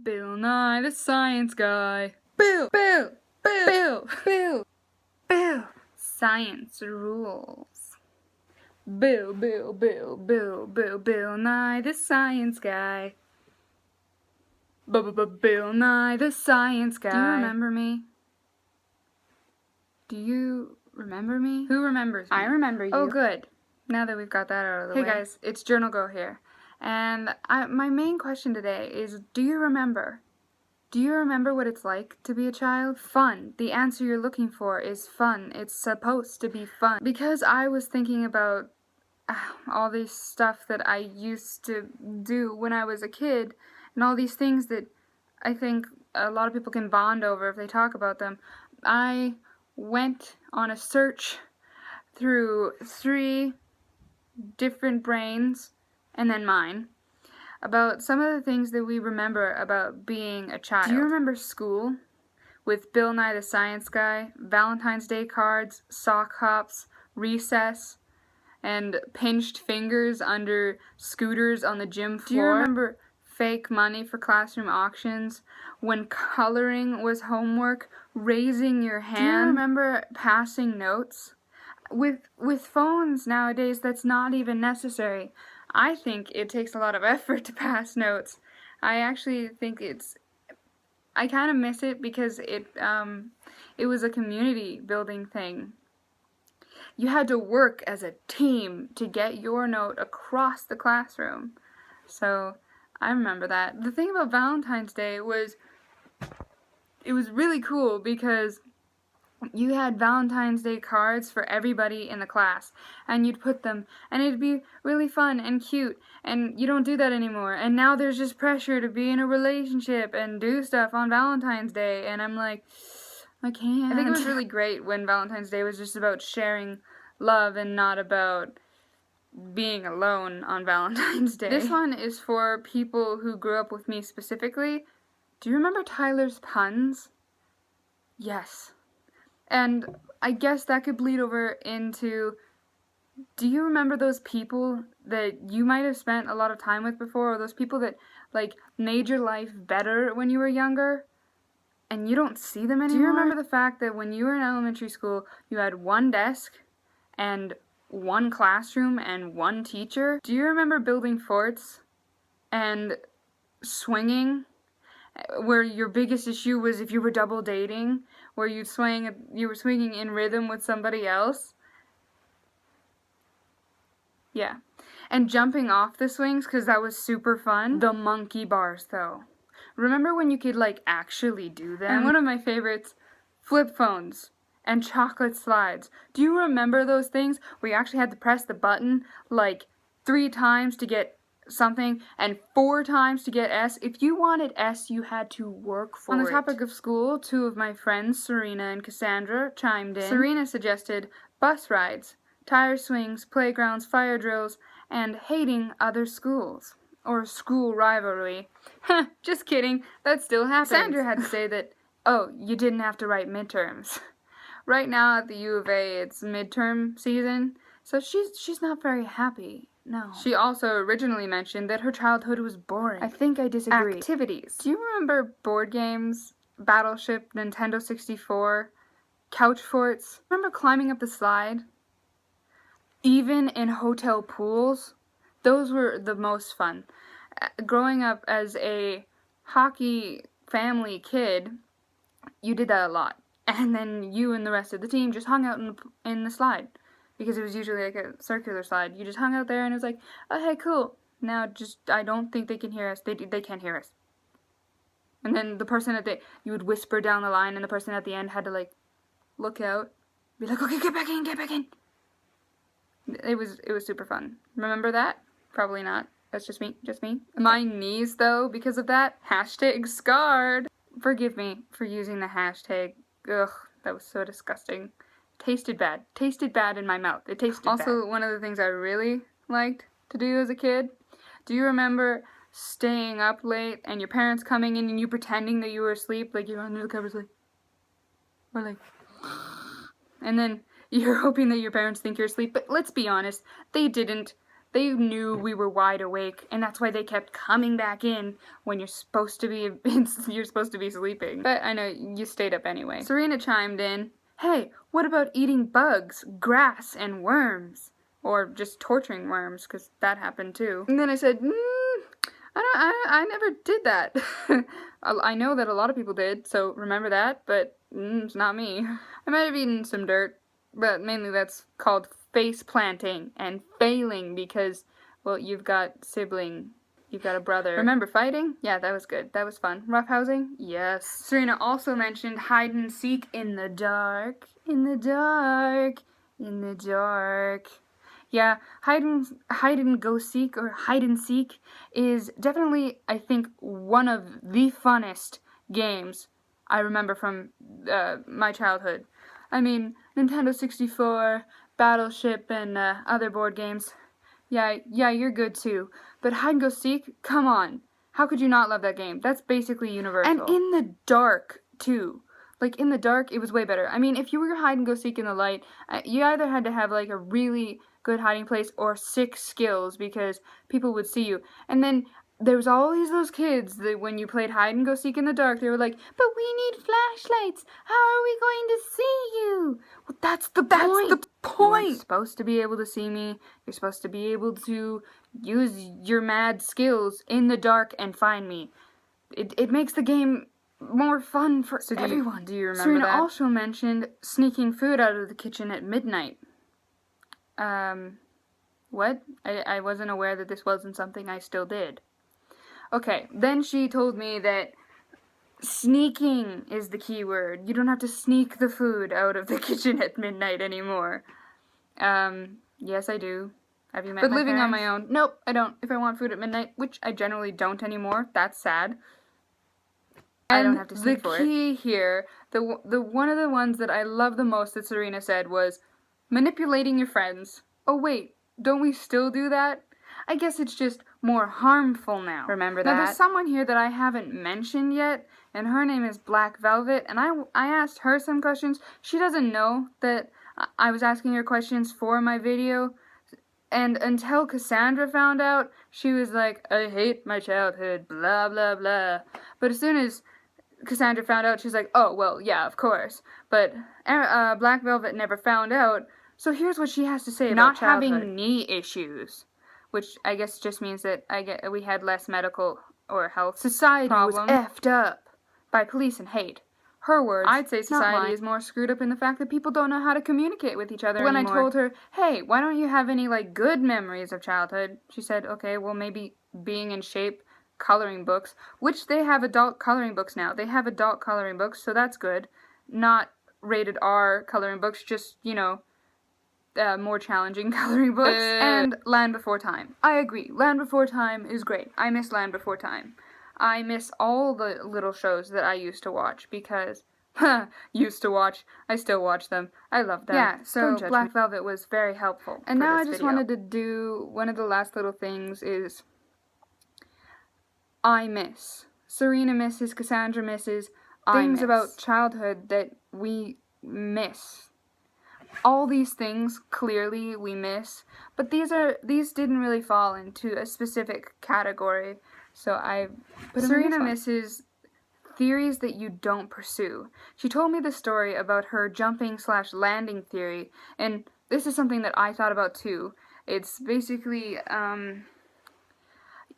Bill Nye the Science Guy. Bill, Bill, Bill, Bill, Bill, Bill. Science rules. Bill, Bill, Bill, Bill, Bill, Bill Nye the Science Guy. Bill Nye the Science Guy. Do you remember me? Do you remember me? Who remembers me? I remember you. Oh, good. Now that we've got that out of the way. Hey guys, it's Journal Girl here. And my main question today is, do you remember? Do you remember what it's like to be a child? Fun. The answer you're looking for is fun. It's supposed to be fun. Because I was thinking about all this stuff that I used to do when I was a kid, and all these things that I think a lot of people can bond over if they talk about them. I went on a search through 3 different brains, and then mine, about some of the things that we remember about being a child. Do you remember school? With Bill Nye the Science Guy, Valentine's Day cards, sock hops, recess, and pinched fingers under scooters on the gym floor? Do you remember fake money for classroom auctions? When coloring was homework, raising your hand? Do you remember passing notes? With phones nowadays, that's not even necessary. I think it takes a lot of effort to pass notes. I actually think I kind of miss it because it was a community building thing. You had to work as a team to get your note across the classroom. So I remember that. The thing about Valentine's Day was, it was really cool because you had Valentine's Day cards for everybody in the class, and you'd put them, and it'd be really fun and cute, and you don't do that anymore, and now there's just pressure to be in a relationship and do stuff on Valentine's Day, and I'm like, I can't. I think it was really great when Valentine's Day was just about sharing love and not about being alone on Valentine's Day. This one is for people who grew up with me specifically. Do you remember Tyler's puns? Yes. And I guess that could bleed over into, do you remember those people that you might have spent a lot of time with before, or those people that, like, made your life better when you were younger, and you don't see them anymore? Do you remember the fact that when you were in elementary school, you had 1 desk, and 1 classroom, and 1 teacher? Do you remember building forts, and swinging, where your biggest issue was if you were double dating, where you were swinging in rhythm with somebody else? Yeah. And jumping off the swings, because that was super fun. The monkey bars, though. Remember when you could, like, actually do them? And one of my favorites, flip phones and chocolate slides. Do you remember those things where you actually had to press the button, like, 3 times to get something and 4 times to get S? If you wanted S, you had to work for it. On the topic of school, 2 of my friends, Serena and Cassandra, chimed in. Serena suggested bus rides, tire swings, playgrounds, fire drills, and hating other schools. Or school rivalry. Just kidding, that still happens. Cassandra had to say that, oh, you didn't have to write midterms. Right now at the U of A, it's midterm season, so she's not very happy. No. She also originally mentioned that her childhood was boring. I think I disagree. Activities. Do you remember board games, Battleship, Nintendo 64, couch forts? Remember climbing up the slide? Even in hotel pools? Those were the most fun. Growing up as a hockey family kid, you did that a lot. And then you and the rest of the team just hung out in the slide. Because it was usually like a circular slide. You just hung out there and it was like, oh, hey, cool. Now I don't think they can hear us. They can't hear us. And then the person you would whisper down the line, and the person at the end had to, like, look out. Be like, okay, get back in, get back in. It was super fun. Remember that? Probably not. That's just me. Okay. My knees, though, because of that, #scarred. Forgive me for using the hashtag. Ugh, that was so disgusting. Tasted bad in my mouth. It tasted bad. Also, one of the things I really liked to do as a kid, do you remember staying up late and your parents coming in and you pretending that you were asleep, like you're under the covers, like, or like, and then you're hoping that your parents think you're asleep, but let's be honest, they didn't. They knew we were wide awake, and that's why they kept coming back in when you're supposed to be sleeping. But I know you stayed up anyway. Serena chimed in, "Hey, what about eating bugs, grass, and worms? Or just torturing worms, because that happened too." And then I said, I never did that. I know that a lot of people did, so remember that, but it's not me. I might have eaten some dirt, but mainly that's called face planting and failing because, well, you've got a brother. Remember fighting? Yeah, that was good. That was fun. Roughhousing? Yes. Serena also mentioned hide and seek in the dark. In the dark. In the dark. Yeah, hide and go seek or hide and seek is definitely, I think, one of the funnest games I remember from my childhood. I mean, Nintendo 64, Battleship, and other board games. Yeah, you're good too. But hide and go seek, come on. How could you not love that game? That's basically universal. And in the dark, too. Like, in the dark, it was way better. I mean, if you were hide and go seek in the light, you either had to have, like, a really good hiding place or sick skills because people would see you. And then there was always those kids that when you played hide and go seek in the dark, they were like, "But we need flashlights. How are we going to see you?" Well, that's the point. You're supposed to be able to see me. You're supposed to be able to use your mad skills in the dark and find me. It makes the game more fun for everyone. Do you remember Serena that? Also mentioned sneaking food out of the kitchen at midnight. What? I wasn't aware that this wasn't something I still did. Okay, then she told me that sneaking is the key word. You don't have to sneak the food out of the kitchen at midnight anymore. Yes, I do. Have you met my parents? But living on my own, nope, I don't. If I want food at midnight, which I generally don't anymore, that's sad. I don't have to sneak for it. The key here, the one of the ones that I love the most that Serena said was manipulating your friends. Oh wait, don't we still do that? I guess it's just more harmful now. Remember that? Now, there's someone here that I haven't mentioned yet, and her name is Black Velvet, and I asked her some questions. She doesn't know that I was asking her questions for my video, and until Cassandra found out, she was like, "I hate my childhood, blah, blah, blah." But as soon as Cassandra found out, she's like, "Oh, well, yeah, of course." But Black Velvet never found out, so here's what she has to say about childhood. Not having knee issues. Which I guess just means that we had less medical or health society problems. Was effed up by police and hate. Her words. I'd say society is more screwed up in the fact that people don't know how to communicate with each other anymore. When I told her, "Hey, why don't you have any like good memories of childhood?" She said, "Okay, well maybe being in shape, coloring books," which they have adult coloring books now. They have adult coloring books, so that's good. Not rated R coloring books, just, you know, more challenging coloring books, and Land Before Time. I agree, Land Before Time is great. I miss Land Before Time. I miss all the little shows that I used to watch because, I still watch them. I love them. Yeah, so Black Velvet was very helpful. And now I just wanted to do, one of the last little things is, I miss. Serena misses, Cassandra misses, things about childhood that we miss. All these things, clearly, we miss, but these didn't really fall into a specific category, so Serena misses theories that you don't pursue. She told me the story about her jumping/landing theory, and this is something that I thought about too. It's basically,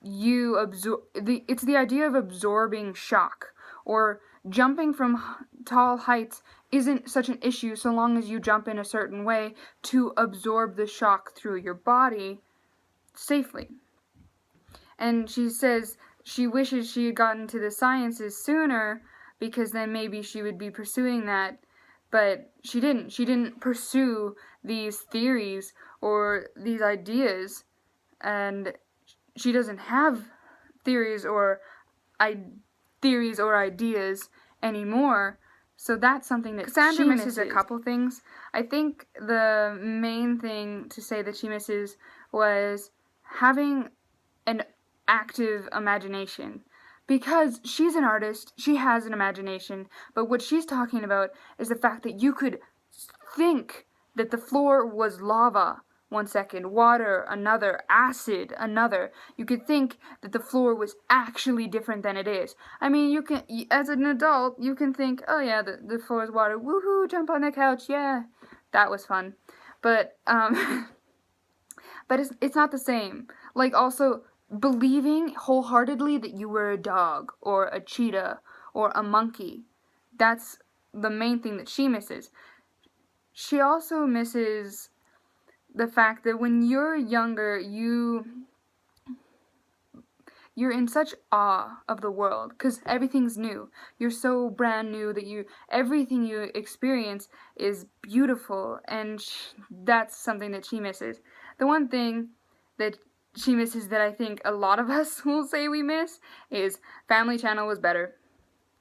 it's the idea of absorbing shock, or jumping from tall heights isn't such an issue so long as you jump in a certain way to absorb the shock through your body safely. And she says she wishes she had gotten to the sciences sooner because then maybe she would be pursuing that, but she didn't. She didn't pursue these theories or these ideas, and she doesn't have theories or ideas anymore. So that's something that Cassandra misses a couple things. I think the main thing to say that she misses was having an active imagination. Because she's an artist, she has an imagination, but what she's talking about is the fact that you could think that the floor was lava one second, water another, acid another. You could think that the floor was actually different than it is. I mean, you can, as an adult, you can think, oh yeah, the floor is water, woohoo, jump on the couch, yeah, that was fun. But, but it's not the same. Like, also, believing wholeheartedly that you were a dog, or a cheetah, or a monkey, that's the main thing that she misses. She also misses the fact that when you're younger, you're in such awe of the world, because everything's new. You're so brand new that everything you experience is beautiful, and that's something that she misses. The one thing that she misses that I think a lot of us will say we miss is Family Channel was better.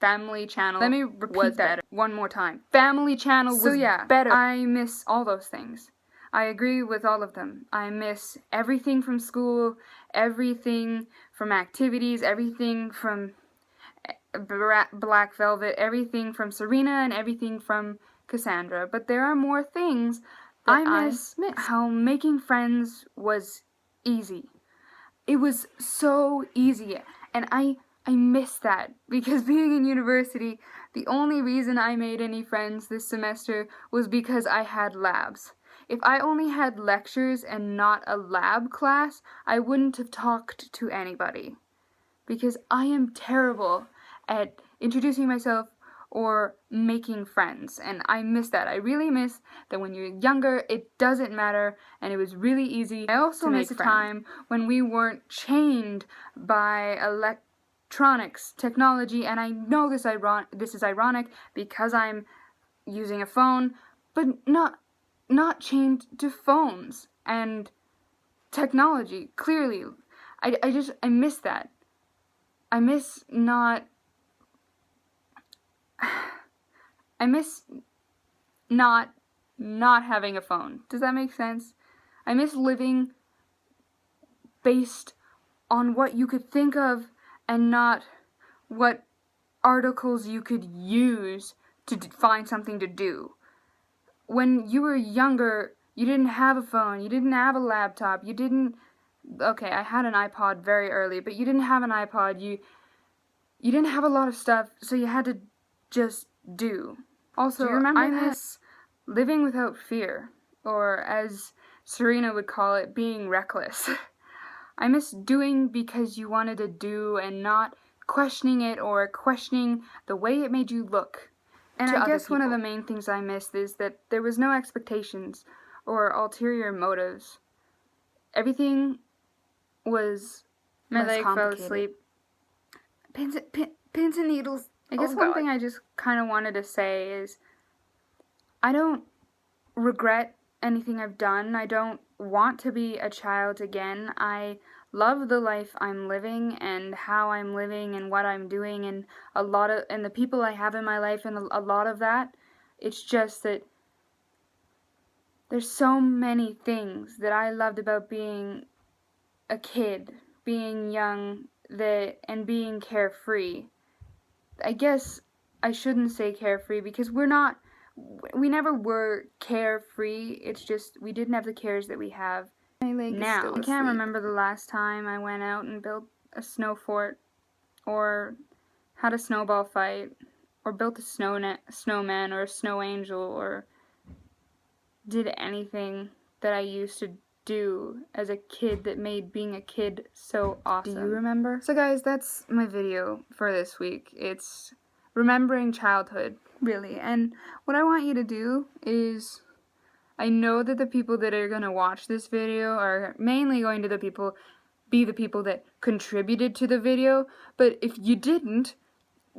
Family Channel, let me repeat that one more time. Family Channel was better. I miss all those things. I agree with all of them. I miss everything from school, everything from activities, everything from Black Velvet, everything from Serena, and everything from Cassandra. But there are more things that I miss. How making friends was easy. It was so easy, and I miss that, because being in university, the only reason I made any friends this semester was because I had labs. If I only had lectures and not a lab class, I wouldn't have talked to anybody, because I am terrible at introducing myself or making friends, and I miss that. I really miss that when you're younger, it doesn't matter, and it was really easy. I also miss a time when we weren't chained by electronics, technology, and I know this is ironic because I'm using a phone, but not chained to phones and technology. Clearly, I miss that. I miss not having a phone. Does that make sense? I miss living based on what you could think of and not what articles you could use to find something to do. When you were younger, you didn't have a phone, you didn't have a laptop, okay, I had an iPod very early, but you didn't have an iPod, you didn't have a lot of stuff, so you had to just do. Also, do you remember I miss living without fear, or as Serena would call it, being reckless. I miss doing because you wanted to do and not questioning it or questioning the way it made you look. And I guess one of the main things I missed is that there was no expectations or ulterior motives. Everything was my leg fell asleep. Pins and needles. I guess one thing I just kind of wanted to say is I don't regret anything I've done. I don't want to be a child again. I love the life I'm living and how I'm living and what I'm doing and the people I have in my life and a lot of that. It's just that there's so many things that I loved about being a kid, being young, and being carefree. I guess I shouldn't say carefree because we never were carefree. It's just we didn't have the cares that we have now. I can't remember the last time I went out and built a snow fort, or had a snowball fight, or built a snowman or a snow angel, or did anything that I used to do as a kid that made being a kid so awesome. Do you remember? So guys, that's my video for this week. It's remembering childhood, really. And what I want you to do is, I know that the people that are going to watch this video are mainly going to be the people that contributed to the video, but if you didn't,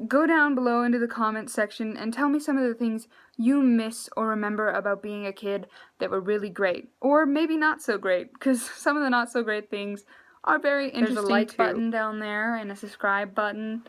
go down below into the comments section and tell me some of the things you miss or remember about being a kid that were really great. Or maybe not so great, because some of the not so great things are very interesting. There's a like button down there and a subscribe button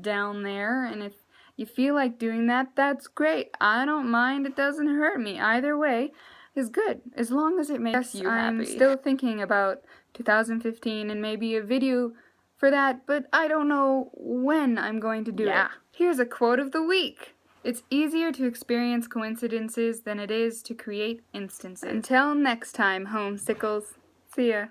down there, and if you feel like doing that, that's great. I don't mind, it doesn't hurt me. Either way is good, as long as it makes you happy. I'm still thinking about 2015 and maybe a video for that, but I don't know when I'm going to do it. Here's a quote of the week. It's easier to experience coincidences than it is to create instances. Until next time, homesickles. See ya.